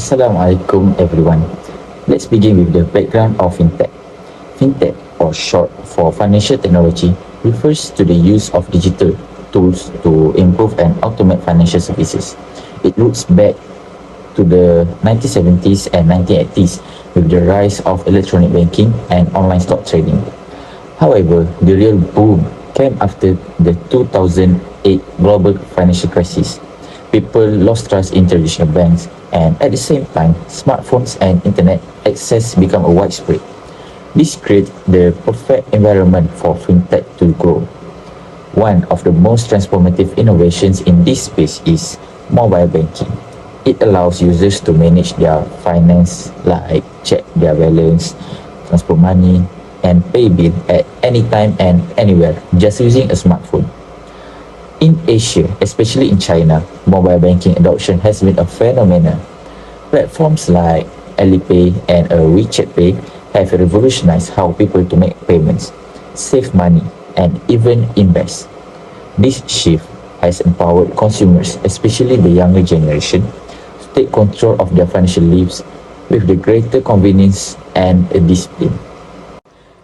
Assalamualaikum everyone. Let's begin with the background of Fintech. Fintech, or short for financial technology, refers to the use of digital tools to improve and automate financial services. It roots back to the 1970s and 1980s with the rise of electronic banking and online stock trading. However, the real boom came after the 2008 global financial crisis. People lost trust in traditional banks, and at the same time, smartphones and internet access become widespread. This creates the perfect environment for fintech to grow. One of the most transformative innovations in this space is mobile banking. It allows users to manage their finance, like check their balance, transfer money, and pay bill at any time and anywhere just using a smartphone. In Asia, especially in China, mobile banking adoption has been a phenomenon. Platforms like Alipay and WeChat Pay have revolutionized how people to make payments, save money, and even invest. This shift has empowered consumers, especially the younger generation, to take control of their financial lives with the greater convenience and discipline.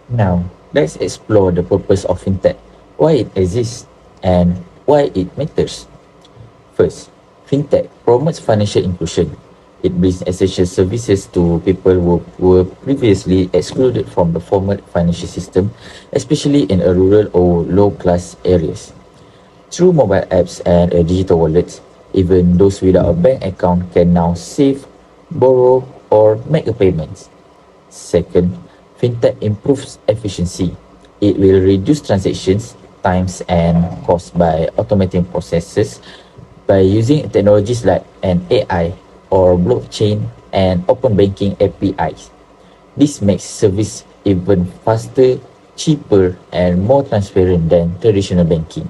Now, let's explore the purpose of fintech, why it exists, and why it matters. First, fintech promotes financial inclusion. It brings essential services to people who were previously excluded from the formal financial system, especially in rural or low-class areas. Through mobile apps and digital wallets, even those without a bank account can now save, borrow, or make a payment. Second, fintech improves efficiency. It will reduce transactions, times, and costs by automating processes by using technologies like an AI or blockchain and open banking APIs. This makes service even faster, cheaper, and more transparent than traditional banking.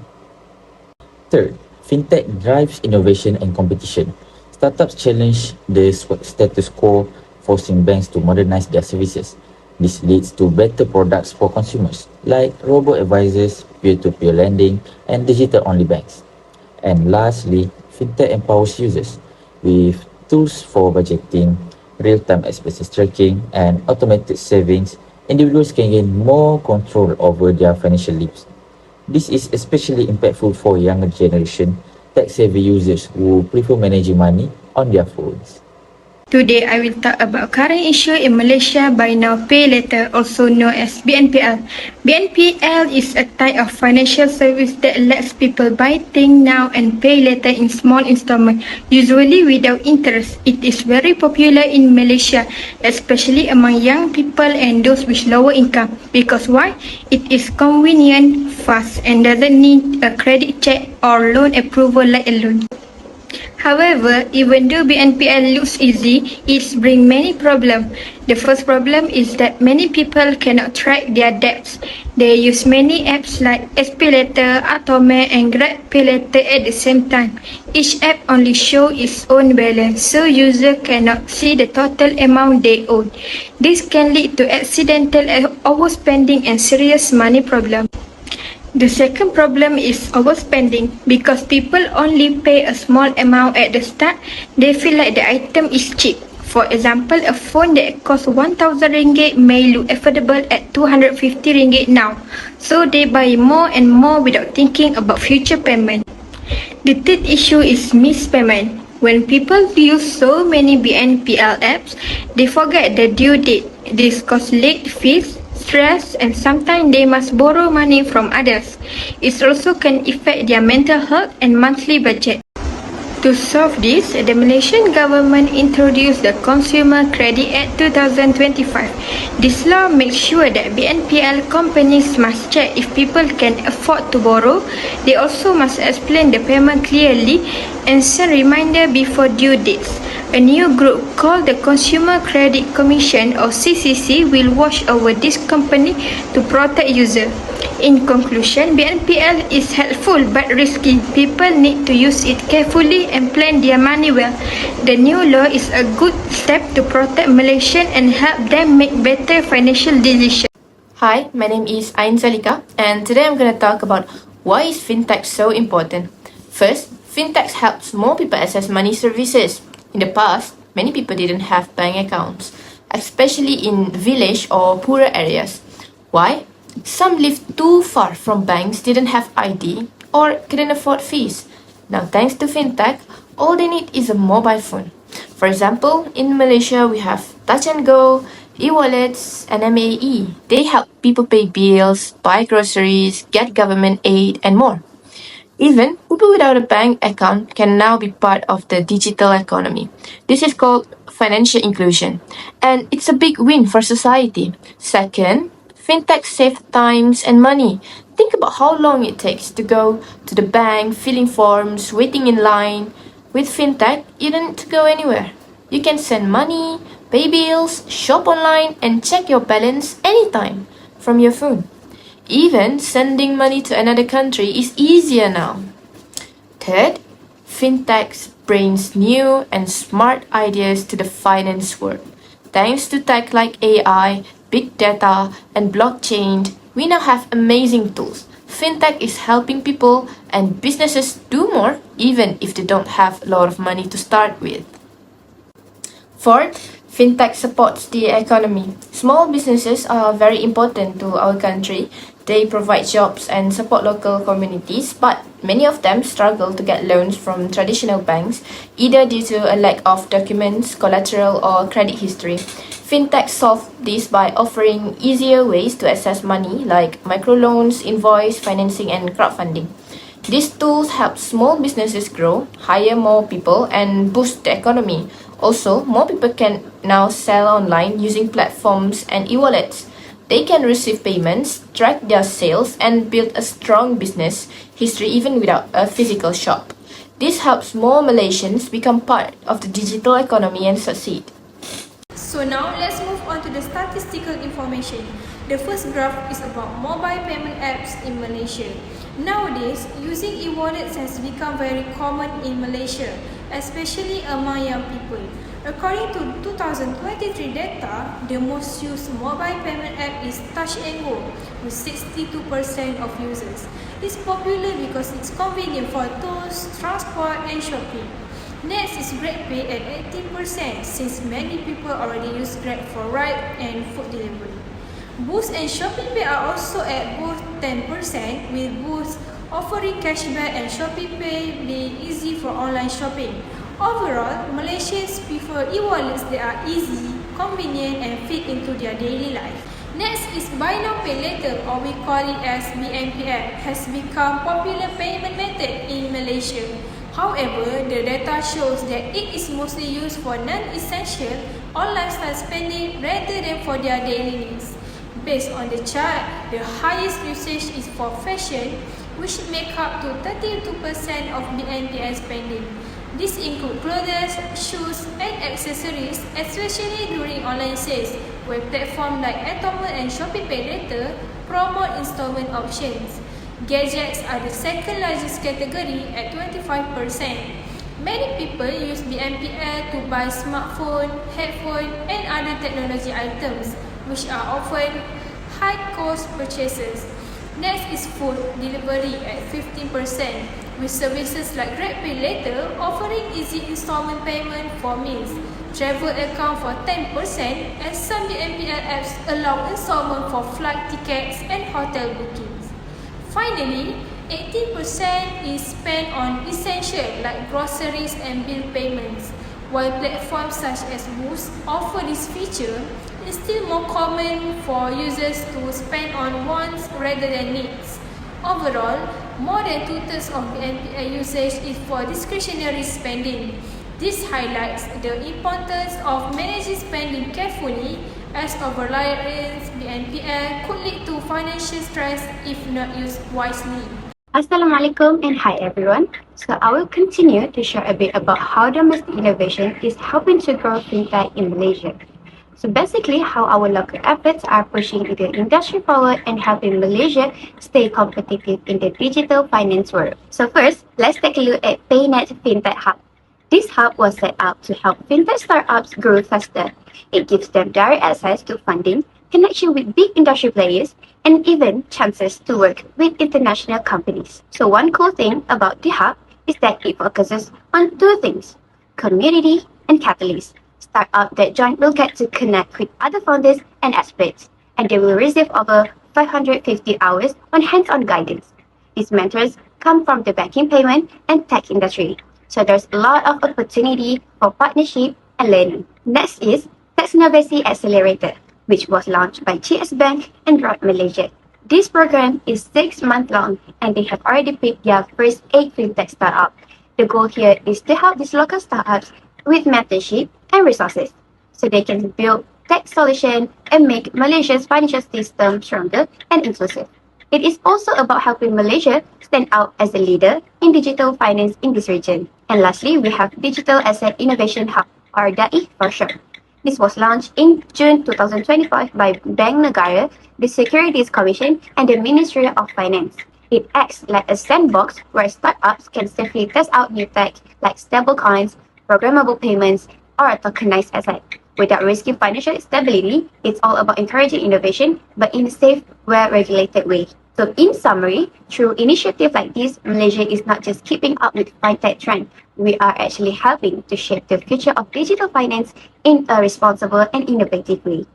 Third, fintech drives innovation and competition. Startups challenge the status quo, forcing banks to modernize their services. This leads to better products for consumers, like robo-advisors, peer-to-peer lending, and digital-only banks. And lastly, fintech empowers users with tools for budgeting, real-time expenses tracking, and automated savings. Individuals can gain more control over their financial lives. This is especially impactful for younger generation, tech-savvy users who prefer managing money on their phones. Today, I will talk about current issue in Malaysia, buy now, pay later, also known as BNPL. BNPL is a type of financial service that lets people buy things now and pay later in small installments, usually without interest. It is very popular in Malaysia, especially among young people and those with lower income. Because why? It is convenient, fast, and doesn't need a credit check or loan approval like a loan. However, even though BNPL looks easy, it brings many problems. The first problem is that many people cannot track their debts. They use many apps like SPayLater, Atome, and GrabPayLater at the same time. Each app only shows its own balance, so users cannot see the total amount they owe. This can lead to accidental overspending and serious money problems. The second problem is overspending. Because people only pay a small amount at the start, they feel like the item is cheap. For example, a phone that costs 1,000 ringgit may look affordable at 250 ringgit now, so they buy more and more without thinking about future payment. The third issue is missed payment. When people use so many BNPL apps, they forget the due date. This causes late fees, stress, and sometimes they must borrow money from others. It also can affect their mental health and monthly budget. To solve this, the Malaysian government introduced the Consumer Credit Act 2025. This law makes sure that BNPL companies must check if people can afford to borrow. They also must explain the payment clearly and send reminder before due dates. A new group called the Consumer Credit Commission or CCC will watch over this company to protect users. In conclusion, BNPL is helpful but risky. People need to use it carefully and plan their money well. The new law is a good step to protect Malaysians and help them make better financial decisions. Hi, my name is ZALIKHA, and today I'm going to talk about why is fintech so important. First, fintech helps more people access money services. In the past, many people didn't have bank accounts, especially in village or poorer areas. Why? Some lived too far from banks, didn't have ID, or couldn't afford fees. Now, thanks to fintech, all they need is a mobile phone. For example, in Malaysia, we have Touch and Go, e-wallets, and MAE. They help people pay bills, buy groceries, get government aid, and more. Even people without a bank account can now be part of the digital economy. This is called financial inclusion, and it's a big win for society. Second, fintech saves times and money. Think about how long it takes to go to the bank, filling forms, waiting in line. With fintech, you don't need to go anywhere. You can send money, pay bills, shop online, and check your balance anytime from your phone. Even sending money to another country is easier now. Third, fintech brings new and smart ideas to the finance world. Thanks to tech like AI, big data, and blockchain, we now have amazing tools. Fintech is helping people and businesses do more even if they don't have a lot of money to start with. Fourth, fintech supports the economy. Small businesses are very important to our country. They provide jobs and support local communities, but many of them struggle to get loans from traditional banks, either due to a lack of documents, collateral, or credit history. Fintech solve this by offering easier ways to access money like microloans, invoice financing, and crowdfunding. These tools help small businesses grow, hire more people, and boost the economy. Also, more people can now sell online using platforms and e-wallets. They can receive payments, track their sales, and build a strong business history even without a physical shop. This helps more Malaysians become part of the digital economy and succeed. So now let's move on to the statistical information. The first graph is about mobile payment apps in Malaysia. Nowadays, using e-wallets has become very common in Malaysia, especially among young people. According to 2023 data, the most used mobile payment app is Touch and Go with 62% of users. It's popular because it's convenient for tools, transport, and shopping. Next is GrabPay at 18% since many people already use Grab for ride and food delivery. Boost and ShoppingPay are also at both 10%, with Boost offering cashback and ShoppingPay being easy for online shopping. Overall, Malaysians prefer e-wallets that are easy, convenient, and fit into their daily life. Next is Buy Now Pay Later, or we call it as BNPL, has become popular payment method in Malaysia. However, the data shows that it is mostly used for non-essential or lifestyle spending rather than for their daily needs. Based on the chart, the highest usage is for fashion, which make up to 32% of BNPL spending. This includes clothes, shoes, and accessories, especially during online sales, where platforms like Atomo and ShoppingPay Later promote installment options. Gadgets are the second largest category at 25%. Many people use BNPL to buy smartphone, headphone, and other technology items, which are often high-cost purchases. Next is food delivery at 15%, with services like GrabPay Later offering easy installment payment for meals. Travel account for 10%, and some BNPL apps allow installment for flight tickets and hotel bookings. Finally, 18% is spent on essential like groceries and bill payments. While platforms such as Boost offer this feature, it's still more common for users to spend on wants rather than needs. Overall, more than 2/3 of BNPL usage is for discretionary spending. This highlights the importance of managing spending carefully, as over-reliance BNPL could lead to financial stress if not used wisely. Assalamualaikum and hi everyone. So I will continue to share a bit about how domestic innovation is helping to grow fintech in Malaysia. So basically how our local efforts are pushing the industry forward and helping Malaysia stay competitive in the digital finance world. So first, let's take a look at PayNet's Fintech Hub. This hub was set up to help fintech startups grow faster. It gives them direct access to funding, connection with big industry players, and even chances to work with international companies. So one cool thing about the hub is that it focuses on two things: community and catalyst. Startup that join will get to connect with other founders and experts, and they will receive over 550 hours on hands-on guidance. These mentors come from the banking, payment, and tech industry, so there's a lot of opportunity for partnership and learning. Next is Technovasi Accelerator, which was launched by GS Bank and GROUP Malaysia. This program is 6 months long, and they have already picked their first 8 fintech startups. The goal here is to help these local startups with mentorship and resources, so they can build tech solutions and make Malaysia's financial system stronger and inclusive. It is also about helping Malaysia stand out as a leader in digital finance in this region. And lastly, we have Digital Asset Innovation Hub, or DAI for short. This was launched in June 2025 by Bank Negara, the Securities Commission, and the Ministry of Finance. It acts like a sandbox where startups can safely test out new tech like stablecoins, programmable payments, or a tokenized asset. Without risking financial stability, it's all about encouraging innovation, but in a safe, well-regulated way. So in summary, through initiatives like this, Malaysia is not just keeping up with fintech trend, we are actually helping to shape the future of digital finance in a responsible and innovative way.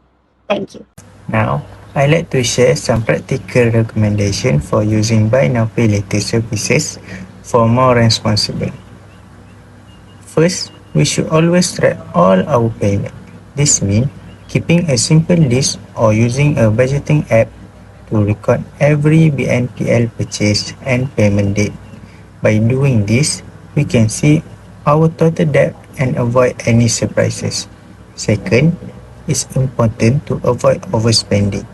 Thank you. Now, I'd like to share some practical recommendations for using Buy Now Pay Later services for more responsible. First, we should always track all our payments. This means keeping a simple list or using a budgeting app to record every BNPL purchase and payment date. By doing this, we can see our total debt and avoid any surprises. Second, it's important to avoid overspending.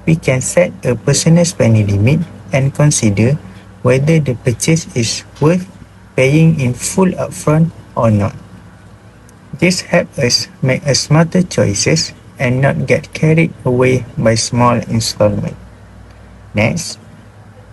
We can set a personal spending limit and consider whether the purchase is worth paying in full upfront or not. This helps us make a smarter choices and not get carried away by small installments. Next,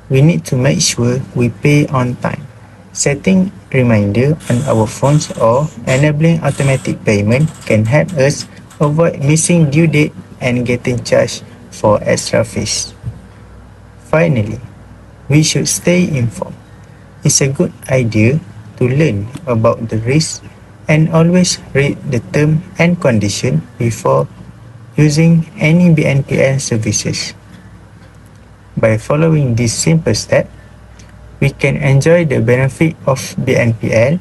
we need to make sure we pay on time. Setting reminder on our phones or enabling automatic payment can help us avoid missing due date and getting charged for extra fees. Finally, we should stay informed. It's a good idea to learn about the risks and always read the term and condition before using any BNPL services. By following this simple step, we can enjoy the benefit of BNPL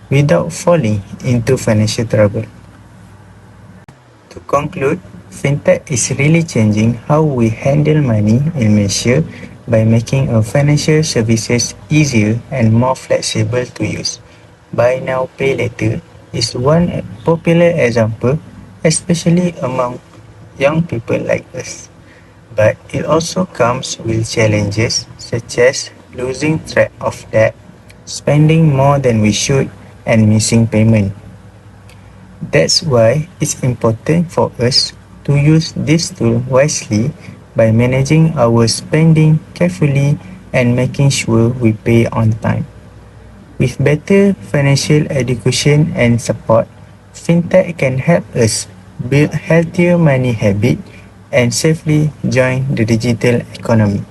without falling into financial trouble. To conclude, Fintech is really changing how we handle money in Malaysia by making our financial services easier and more flexible to use. Buy Now Pay Later is one popular example, especially among young people like us. But it also comes with challenges such as losing track of debt, spending more than we should, and missing payment. That's why it's important for us to use this tool wisely by managing our spending carefully and making sure we pay on time. With better financial education and support, Fintech can help us build healthier money habits and safely join the digital economy.